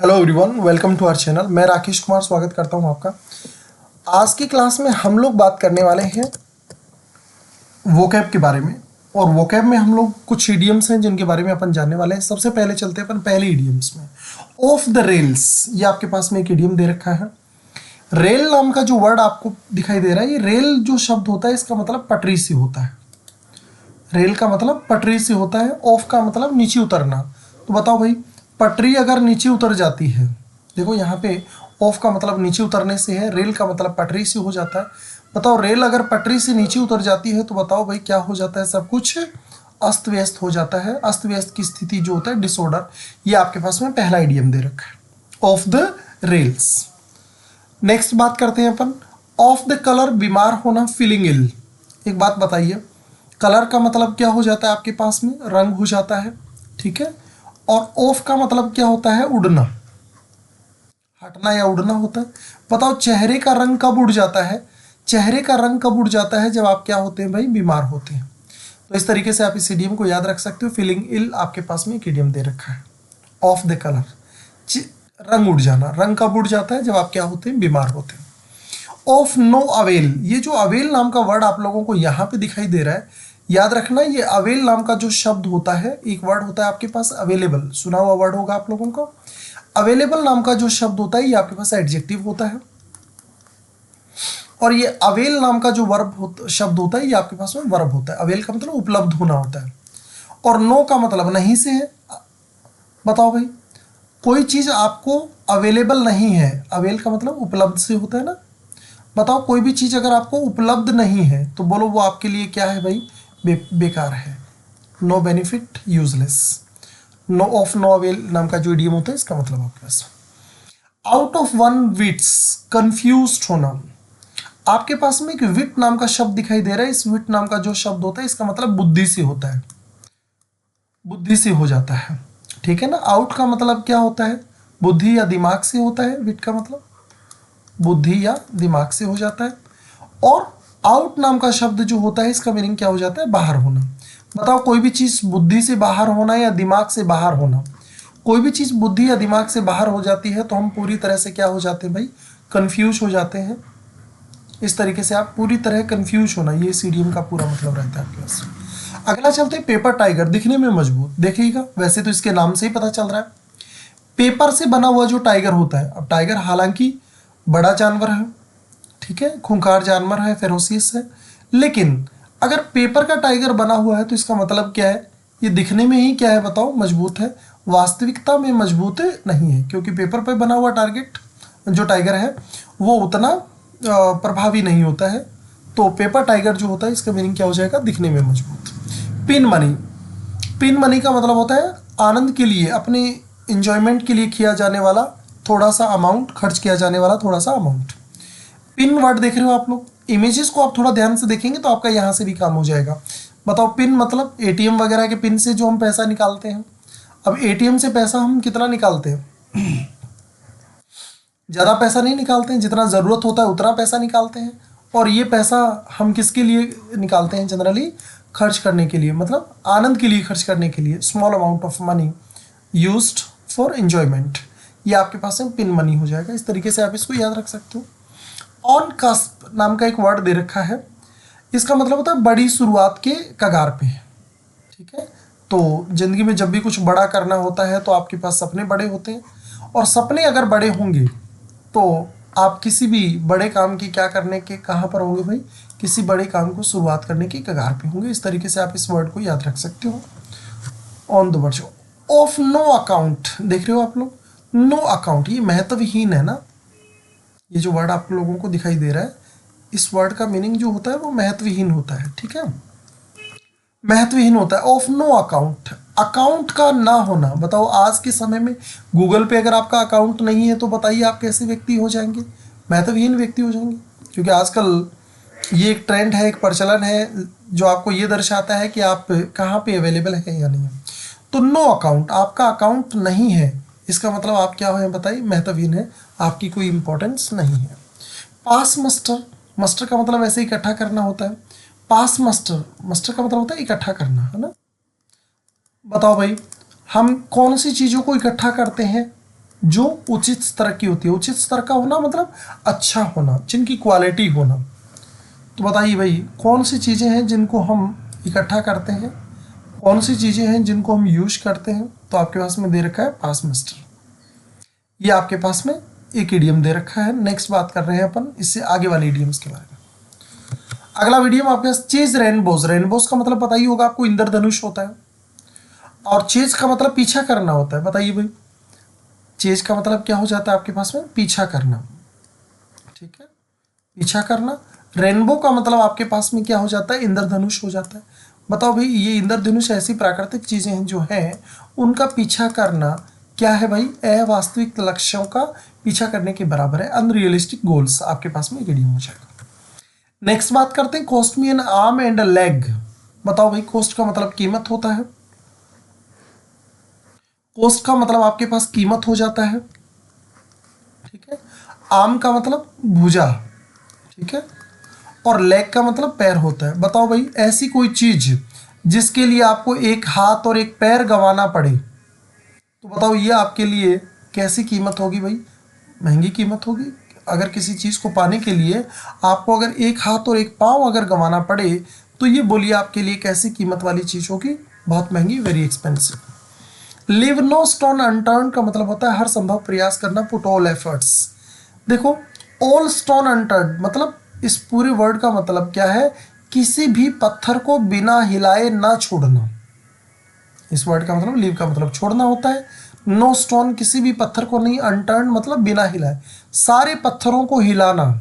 Hello everyone, welcome to our channel. मैं राकेश कुमार स्वागत करता हूं आपका। आज की क्लास में हम लोग बात करने वाले हैं वोकैब के बारे में। और वोकैब में हम लोग कुछ इडियम्स हैं जिनके बारे में अपन जानने वाले हैं। सबसे पहले चलते हैं अपन पहले इडियम्स में। ऑफ द रेल्स, ये आपके पास में एक इडियम दे रखा है। रेल नाम का जो वर्ड आपको दिखाई दे रहा है, ये रेल जो शब्द होता है इसका मतलब पटरी से होता है। रेल का मतलब पटरी से होता है। ऑफ का मतलब नीचे उतरना। तो बताओ भाई, पटरी अगर नीचे उतर जाती है, देखो यहाँ पे ऑफ का मतलब नीचे उतरने से है, रेल का मतलब पटरी से हो जाता है। बताओ, रेल अगर पटरी से नीचे उतर जाती है तो बताओ भाई क्या हो जाता है? सब कुछ अस्त व्यस्त हो जाता है। अस्त व्यस्त की स्थिति जो होता है, डिसऑर्डर। ये आपके पास में पहला इडियम दे रखा है, ऑफ द रेल्स। नेक्स्ट बात करते हैं अपन, ऑफ द कलर, बीमार होना, फीलिंग इल। एक बात बताइए, कलर का मतलब क्या हो जाता है आपके पास में? रंग हो जाता है, ठीक है। और ऑफ का मतलब क्या होता है? उड़ना, हटना या उड़ना होता है। बताओ, चेहरे का रंग कब उड़ जाता है? चेहरे का रंग कब उड़ जाता है? जब आप क्या होते हैं भाई? बीमार होते हैं। तो इस तरीके से आप इस इडियम को याद रख सकते हो। फीलिंग इल आपके पास में एक इडियम दे रखा है, ऑफ द कलर, रंग उड़ जाना। रंग कब उड़ जाता है? जब आप क्या होते हैं? बीमार होते हैं। ऑफ नो अवेल, ये जो अवेल नाम का वर्ड आप लोगों को यहाँ पे दिखाई दे रहा है, याद रखना, ये अवेल नाम का जो शब्द होता है, एक वर्ड होता है आपके पास अवेलेबल, सुना हुआ वर्ड होगा आप लोगों को। अवेलेबल नाम का जो शब्द होता है, ये आपके पास एडजेक्टिव होता है। और ये अवेल नाम का जो शब्द होता है, ये आपके पास में वर्ब होता है। अवेल का मतलब उपलब्ध होना होता है। और नो का मतलब नहीं से है। बताओ भाई, कोई चीज़ आपको अवेलेबल नहीं है, अवेल का मतलब उपलब्ध से होता है ना। बताओ, कोई भी चीज़ अगर आपको उपलब्ध नहीं है तो बोलो वो आपके लिए क्या है भाई? बेकार है। No benefit, useless. No of no avail नाम का जो इडियम होता है, इसका मतलब आपके पास out of one wits, confuse होना। आपके पास में एक विट नाम का शब्द दिखाई दे रहा है। इस विट नाम का जो शब्द होता है, इसका मतलब बुद्धि से होता है, बुद्धि से हो जाता है, ठीक है ना। आउट का मतलब क्या होता है? बुद्धि या दिमाग से होता है। विट का मतलब बुद्धि या दिमाग से हो जाता है। और आउट नाम का शब्द जो होता है, इसका मीनिंग क्या हो जाता है? बाहर होना। बताओ, कोई भी चीज़ बुद्धि से बाहर होना या दिमाग से बाहर होना। कोई भी चीज़ बुद्धि या दिमाग से बाहर हो जाती है तो हम पूरी तरह से क्या हो जाते हैं भाई? कंफ्यूज हो जाते हैं। इस तरीके से आप पूरी तरह कंफ्यूज होना, ये सीडीएम का पूरा मतलब रहता है आपके पास। अगला चलते हैं पेपर टाइगर, दिखने में मजबूत। देखिएगा, वैसे तो इसके नाम से ही पता चल रहा है, पेपर से बना हुआ जो टाइगर होता है। अब टाइगर हालांकि बड़ा जानवर है, ठीक है, खूंखार जानवर है, फेरोसियस है, लेकिन अगर पेपर का टाइगर बना हुआ है तो इसका मतलब क्या है? ये दिखने में ही क्या है बताओ? मजबूत है। वास्तविकता में मजबूत नहीं है, क्योंकि पेपर पे बना हुआ टारगेट जो टाइगर है वो उतना प्रभावी नहीं होता है। तो पेपर टाइगर जो होता है, इसका मीनिंग क्या हो जाएगा? दिखने में मजबूत। पिन मनी, पिन मनी का मतलब होता है आनंद के लिए, अपने इंजॉयमेंट के लिए किया जाने वाला थोड़ा सा अमाउंट, खर्च किया जाने वाला थोड़ा सा अमाउंट। पिन वर्ड देख रहे हो आप लोग, इमेजेस को आप थोड़ा ध्यान से देखेंगे तो आपका यहाँ से भी काम हो जाएगा। बताओ, पिन मतलब एटीएम वगैरह के पिन से जो हम पैसा निकालते हैं। अब एटीएम से पैसा हम कितना निकालते हैं? ज़्यादा पैसा नहीं निकालते हैं, जितना ज़रूरत होता है उतना पैसा निकालते हैं। और ये पैसा हम किसके लिए निकालते हैं? जनरली खर्च करने के लिए, मतलब आनंद के लिए खर्च करने के लिए। Small amount of money used for enjoyment, ये आपके पास में पिन मनी हो जाएगा। इस तरीके से आप इसको याद रख सकते हो। ऑन कस्प नाम का एक वर्ड दे रखा है, इसका मतलब होता है बड़ी शुरुआत के कगार पे, ठीक है। तो ज़िंदगी में जब भी कुछ बड़ा करना होता है तो आपके पास सपने बड़े होते हैं, और सपने अगर बड़े होंगे तो आप किसी भी बड़े काम की क्या करने के कहाँ पर होंगे भाई? किसी बड़े काम को शुरुआत करने की कगार पे होंगे। इस तरीके से आप इस वर्ड को याद रख सकते हो। On the word of no account, देख रहे हो आप लोग, नो अकाउंट, ये महत्वहीन है ना। ये जो वर्ड आप लोगों को दिखाई दे रहा है, इस वर्ड का मीनिंग जो होता है वो महत्वहीन होता है, ठीक है, महत्वहीन होता है। ऑफ नो अकाउंट, अकाउंट का ना होना। बताओ, आज के समय में गूगल पे अगर आपका अकाउंट नहीं है तो बताइए आप कैसे व्यक्ति हो जाएंगे? महत्वहीन व्यक्ति हो जाएंगे। क्योंकि आजकल ये एक ट्रेंड है, एक प्रचलन है जो आपको ये दर्शाता है कि आप कहाँ पे अवेलेबल है या नहीं है। तो नो अकाउंट, आपका अकाउंट नहीं है, इसका मतलब आप क्या है बताइए? महत्वहीन है, आपकी कोई इंपॉर्टेंस नहीं है। पास मस्टर, मस्टर का मतलब ऐसे इकट्ठा करना होता है। पास मस्टर, मस्टर का मतलब होता है इकट्ठा करना, है ना। बताओ भाई, हम कौन सी चीज़ों को इकट्ठा करते हैं? जो उचित स्तर की होती है। उचित स्तर का होना मतलब अच्छा होना, जिनकी क्वालिटी होना। तो बताइए भाई कौन सी चीज़ें हैं जिनको हम इकट्ठा करते हैं, कौन सी चीज़ें हैं जिनको हम यूज करते हैं। तो आपके पास में दे रखा है पास मास्टर, ये आपके पास में एक इडियम दे रखा है। नेक्स्ट बात कर रहे हैं अपन इससे आगे वाले इडियम्स के बारे में। अगला इडियम आपके पास चेज रेनबोज। रेनबोज का मतलब पता ही होगा आपको, इंद्रधनुष होता है, और चेज का मतलब पीछा करना होता है। बताइए भाई चेज का मतलब क्या हो जाता है आपके पास में, पीछा करना, ठीक है, पीछा करना। रेनबो का मतलब आपके पास में क्या हो जाता है, इंद्रधनुष हो जाता है। बताओ भाई ये इंद्रधनुष ऐसी प्राकृतिक चीजें हैं जो हैं उनका पीछा करना क्या है भाई, अवास्तविक लक्ष्यों का पीछा करने के बराबर है, अनरियलिस्टिक गोल्स आपके पास में इडियम हो जाएगा। नेक्स्ट बात करते हैं cost me N arm and a leg. बताओ भाई कोस्ट का मतलब कीमत होता है, कोस्ट का मतलब आपके पास कीमत हो जाता है, ठीक है। आर्म का मतलब भुजा, ठीक है, और लेग का मतलब पैर होता है। बताओ भाई ऐसी कोई चीज जिसके लिए आपको एक हाथ और एक पैर गंवाना पड़े, तो बताओ ये आपके लिए कैसी कीमत होगी भाई, महंगी कीमत होगी। अगर किसी चीज़ को पाने के लिए आपको अगर एक हाथ और एक पाँव अगर गंवाना पड़े तो ये बोलिए आपके लिए कैसी कीमत वाली चीज़ होगी, बहुत महंगी, very expensive. Leave no stone unturn का मतलब होता है हर संभव प्रयास करना, पुट ऑल एफर्ट्स। देखो ऑल स्टोन अनटर्न मतलब इस पूरे वर्ड का मतलब क्या है, किसी भी पत्थर को बिना हिलाए ना छोड़ना। इस वर्ड का मतलब लीव का मतलब छोड़ना होता है। नो स्टोन किसी भी पत्थर को नहीं, अनटर्न मतलब बिना हिलाए, सारे पत्थरों को हिलाना।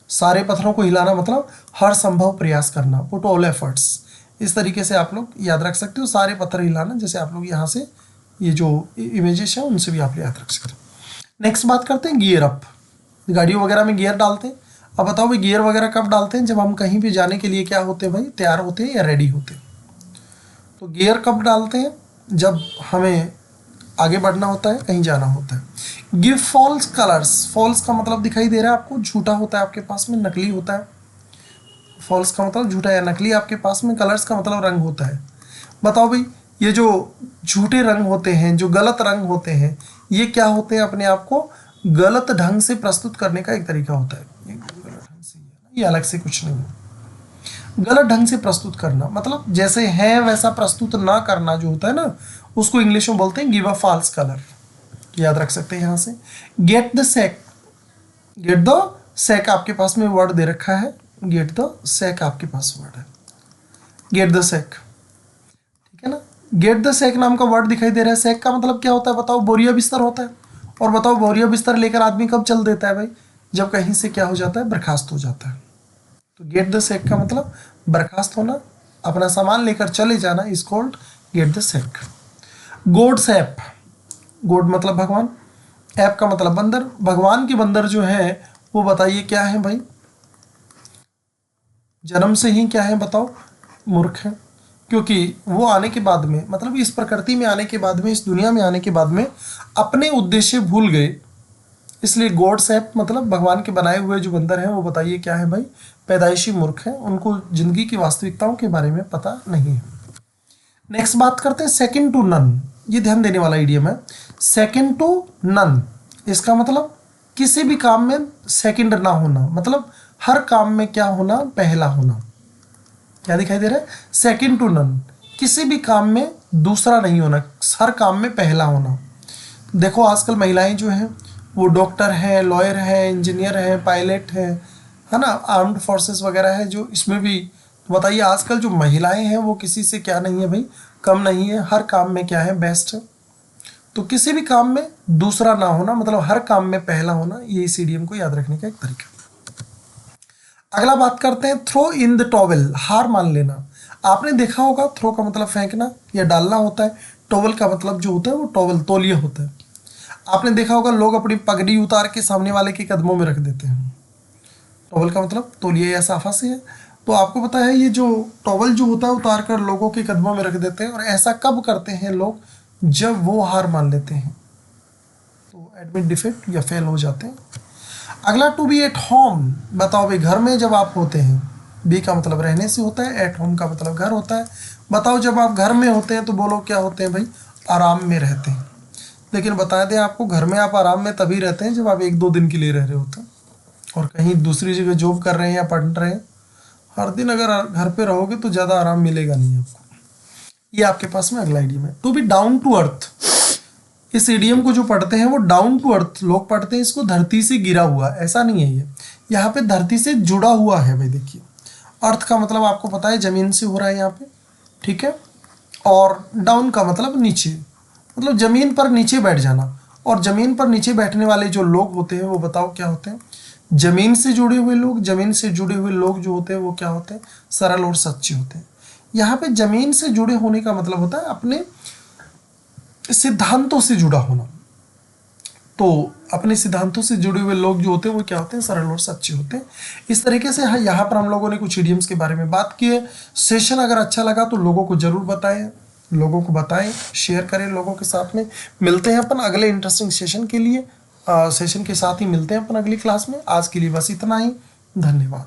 सारे पत्थरों को हिलाना मतलब हर संभव प्रयास करना, पुट ऑल एफर्ट्स। इस तरीके से आप लोग याद रख सकते हो, सारे पत्थर हिलाना, जैसे आप लोग यहाँ से ये जो इमेजेस है उनसे भी आप याद रख सकते हो। नेक्स्ट बात करते हैं गियर अप। गाड़ियों वगैरह में गियर डालते हैं। अब बताओ भाई गियर वगैरह कब डालते हैं, जब हम कहीं भी जाने के लिए क्या होते हैं भाई, तैयार होते हैं या रेडी होते हैं। तो गियर कब डालते हैं, जब हमें आगे बढ़ना होता है, कहीं जाना होता है। Give false colours. फॉल्स का मतलब दिखाई दे रहा है आपको, झूठा होता है आपके पास में, नकली होता है। फॉल्स का मतलब झूठा या नकली आपके पास में। कलर्स का मतलब रंग होता है। बताओ भाई ये जो झूठे रंग होते हैं, जो गलत रंग होते हैं, ये क्या होते हैं, अपने आप को गलत ढंग से प्रस्तुत करने का एक तरीका होता है। ये गलत ढंग से ये अलग से कुछ नहीं है। गलत ढंग से प्रस्तुत करना मतलब जैसे है वैसा प्रस्तुत ना करना जो होता है ना, उसको इंग्लिश में बोलते हैं गिव अ फॉल्स कलर। याद रख सकते हैं यहाँ से। Gate the sec. Gate the सेक आपके पास में वर्ड दे रखा है, गेट द सेक आपके पास वर्ड है, गेट द सेक, ठीक है ना। गेट द सेक नाम का वर्ड दिखाई दे रहा है। सेक का मतलब क्या होता है बताओ, बोरिया बिस्तर होता है। और बताओ बोरिया बिस्तर लेकर आदमी कब चल देता है भाई, जब कहीं से क्या हो जाता है, बर्खास्त हो जाता है। तो गेट द सेक का मतलब बर्खास्त होना, अपना सामान लेकर चले जाना, is called get the sack. God's app. God मतलब भगवान, ऐप का मतलब बंदर। भगवान के बंदर जो है वो बताइए क्या है भाई, जन्म से ही क्या है बताओ, मूर्ख है। क्योंकि वो आने के बाद में, मतलब इस प्रकृति में आने के बाद में, इस दुनिया में आने के बाद में अपने उद्देश्य भूल गए। इसलिए गॉड्स ऐप मतलब भगवान के बनाए हुए जो बंदर हैं वो बताइए क्या है भाई, पैदाइशी मूर्ख हैं, उनको जिंदगी की वास्तविकताओं के बारे में पता नहीं है। नेक्स्ट बात करते हैं सेकंड टू नन। ये ध्यान देने वाला इडियम है, सेकंड टू नन। इसका मतलब किसी भी काम में सेकंड ना होना, मतलब हर काम में क्या होना, पहला होना। क्या दिखाई दे रहा है, सेकंड टू नन, किसी भी काम में दूसरा नहीं होना, हर काम में पहला होना। देखो आजकल महिलाएं जो हैं वो डॉक्टर हैं, लॉयर हैं, इंजीनियर हैं, पायलट हैं, है ना, आर्म्ड फोर्सेस वगैरह है जो, इसमें भी बताइए आजकल जो महिलाएं हैं वो किसी से क्या नहीं है भाई, कम नहीं है, हर काम में क्या है, बेस्ट है। तो किसी भी काम में दूसरा ना होना मतलब हर काम में पहला होना, ये इस इडियम को याद रखने का एक तरीका। अगला बात करते हैं थ्रो इन द टॉवेल, हार मान लेना। आपने देखा होगा थ्रो का मतलब फेंकना या डालना होता है, टॉवेल का मतलब जो होता है वो टॉवेल तौलिया होता है। आपने देखा होगा लोग अपनी पगड़ी उतार के सामने वाले के कदमों में रख देते हैं। टॉवल का मतलब तौलिया या साफा से है। तो आपको पता है ये जो टॉवल जो होता है उतार कर लोगों के कदमों में रख देते हैं, और ऐसा कब करते हैं लोग, जब वो हार मान लेते हैं, तो एडमिट डिफेक्ट या फेल हो जाते हैं। अगला टू बी एट होम। बताओ भाई घर में जब आप होते हैं, बी का मतलब रहने से होता है, एट होम का मतलब घर होता है। बताओ जब आप घर में होते हैं तो बोलो क्या होते हैं भाई, आराम में रहते हैं। लेकिन बता दें आपको, घर में आप आराम में तभी रहते हैं जब आप 1-2 दिन के लिए रह रहे होते हैं, और कहीं दूसरी जगह जॉब कर रहे हैं या पढ़ रहे हैं। हर दिन अगर घर पे रहोगे तो ज़्यादा आराम मिलेगा नहीं आपको। ये आपके पास में अगला इडियम है। To be down to earth, इस इडियम को जो पढ़ते हैं वो डाउन टू अर्थ लोग पढ़ते हैं इसको, धरती से गिरा हुआ, ऐसा नहीं है। ये यहाँ पे धरती से जुड़ा हुआ है भाई। देखिए, अर्थ का मतलब आपको पता है जमीन से हो रहा है यहाँ पे, ठीक है। और डाउन का मतलब नीचे, मतलब जमीन पर नीचे बैठ जाना। और जमीन पर नीचे बैठने वाले जो लोग होते हैं वो बताओ क्या होते हैं? जमीन से जुड़े हुए लोग। जमीन से जुड़े हुए लोग जो होते हैं वो क्या होते हैं? सरल और सच्चे होते हैं। यहाँ पे जमीन से जुड़े होने का मतलब होता है अपने सिद्धांतों से जुड़ा होना। तो अपने सिद्धांतों से जुड़े हुए लोग जो होते हैं वो क्या होते हैं? सरल और सच्चे होते हैं। इस तरीके से हाँ, यहाँ पर हम लोगों ने कुछ इडियम्स के बारे में बात की है। सेशन अगर अच्छा लगा तो लोगों को जरूर बताएं, शेयर करें लोगों के साथ में। मिलते हैं अपन अगले इंटरेस्टिंग सेशन के लिए, सेशन के साथ ही मिलते हैं अपन अगली क्लास में। आज के लिए बस इतना ही, धन्यवाद।